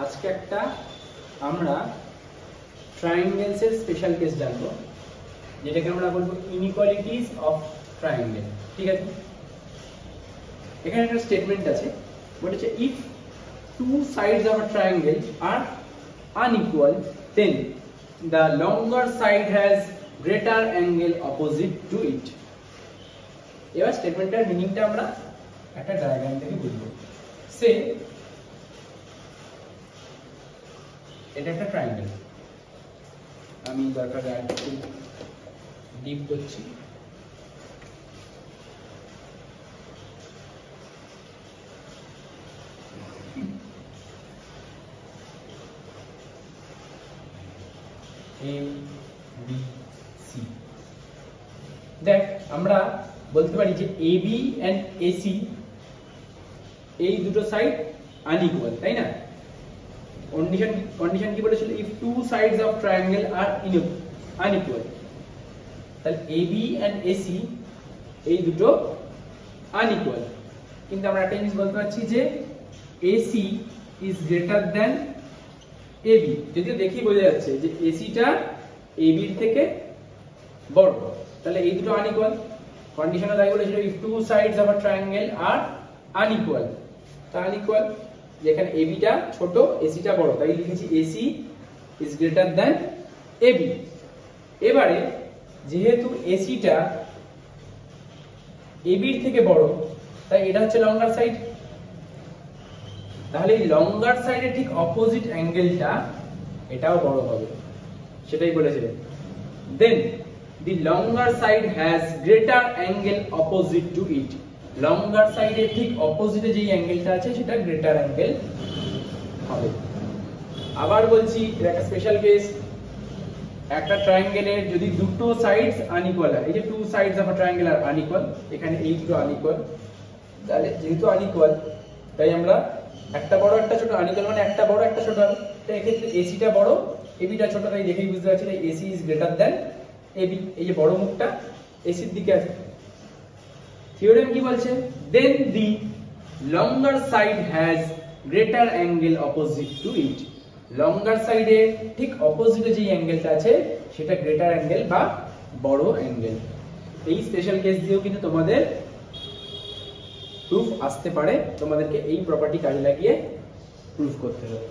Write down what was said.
আজকে একটা আমরা ট্রায়াঙ্গেলস এর স্পেশাল কেস জানবো, যেটাকে আমরা বলবো ইনইকুয়ালিটিজ অফ ট্রায়াঙ্গেল। ঠিক আছে, এখানে একটা স্টেটমেন্ট আছে, বলা হচ্ছে if two sides of a triangle are unequal then the longer side has greater angle opposite to it। এবার স্টেটমেন্টের মিনিংটা আমরা একটা ডায়াগ্রাম থেকে বুঝবো। সে এটা একটা ট্রায়াঙ্গেল, আমি দরকার একটু ডিপ করছি। A B C, দেখ আমরা বলতে পারি যে AB and AC এই দুটো সাইড আনইকুয়াল, তাই না? কন্ডিশন কি বলেছিল? If two sides of triangle are unequal, তাহলে AB and AC এই দুটো আনইকুয়াল। কিন্তু আমরা একটা জিনিস বলতে পারছি যে AC is greater than AB, যদিও দেখি বোঝা যাচ্ছে যে AC টা AB এর থেকে বড়, তাহলে এই দুটো আনইকুয়াল। কন্ডিশনে তাই বলেছিল if two sides of a triangle are unequal, তা আনইকুয়াল যেখানে AB টা ছোট AC টা বড়, তাই লিখেছি AC is greater than AB। এবারে যেহেতু AC টা AB এর থেকে বড়, তাই এটা হচ্ছে লঙ্গার সাইড, তাহলে এই লঙ্গার সাইডের ঠিক অপোজিট অ্যাঙ্গেলটা এটাও বড় হবে, সেটাই বলেছে। Then the longer side has greater angle opposite to it, longer সাইডের ঠিক অপোজিটে যেই অ্যাঙ্গেলটা আছে সেটা গ্রেটার অ্যাঙ্গেল হবে। আবার বলছি, এটা একটা স্পেশাল কেস। একটা ট্রায়াঙ্গেলের যদি দুটো সাইডস আনইকুয়াল হয়, এই যে two sides of a triangle are unequal, এখানে এই দুটো আনইকুয়াল, তাহলে যেহেতু আনইকুয়াল তাই আমরা একটা বড় একটা ছোট, আনইকুয়াল মানে একটা বড় একটা ছোট হবে, তাই এক্ষেত্রে AC টা বড় AB টা ছোট, তাই দেখেই বুঝতে পারছি AC is greater than AB। এই যে বড় মুখটা AC এর দিকে আছে। থিওরেম কি বলছে? Then the longer side has greater angle opposite to it, longer সাইডে ঠিক অপোজিটে যে অ্যাঙ্গেলটা আছে সেটা গ্রেটার অ্যাঙ্গেল বা বড় অ্যাঙ্গেল। এই স্পেশাল কেস দিয়েও কিন্তু তোমাদের প্রুফ আসতে পারে, তোমাদেরকে এই প্রপার্টি কাজে লাগিয়ে প্রুফ করতে হবে।